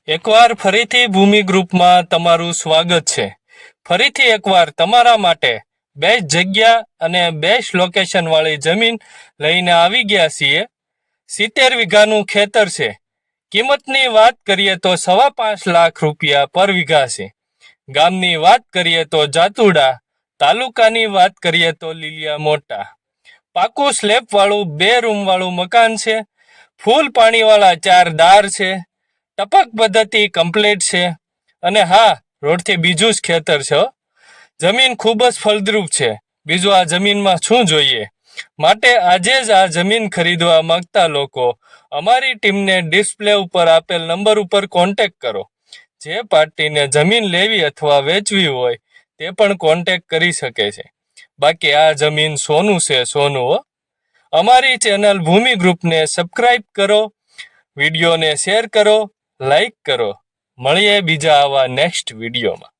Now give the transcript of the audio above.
એકવાર ફરીથી ભૂમિ ગ્રુપમાં તમારું સ્વાગત છે. ફરીથી એકવાર તમારા માટે બેસ્ટ જગ્યા અને બેસ્ટ લોકેશન વાળી જમીન લઈને આવી ગયા છીએ. 70 વીઘાનું ખેતર છે. કિંમતની વાત કરીએ તો 5.5 લાખ રૂપિયા પર વીઘા છે. ગામની વાત કરીએ તો જાતુડા, તાલુકાની વાત કરીએ તો લીલિયા મોટા. પાકું સ્લેબ વાળું 2 રૂમ વાળું મકાન છે. ફૂલ પાણીવાળા 4 દાર છે. ટપક પદ્ધતિ કમ્પ્લીટ છે. અને હા, રોડથી બીજું જ ખેતર છે. જમીન ખૂબ જ ફળદ્રુપ છે. બીજું આ જમીનમાં શું જોઈએ? માટે આજે જ આ જમીન ખરીદવા માંગતા લોકો અમારી ટીમને ડિસ્પ્લે ઉપર આપેલ નંબર ઉપર કોન્ટેક કરો. જે પાર્ટીને જમીન લેવી અથવા વેચવી હોય તે પણ કોન્ટેક કરી શકે છે. બાકી આ જમીન સોનું છે, સોનું હો. અમારી ચેનલ ભૂમિ ગ્રુપને સબસ્ક્રાઇબ કરો, વિડીયોને શેર કરો, લાઈક કરો. મળીએ બીજા આવા નેક્સ્ટ વિડીયોમાં.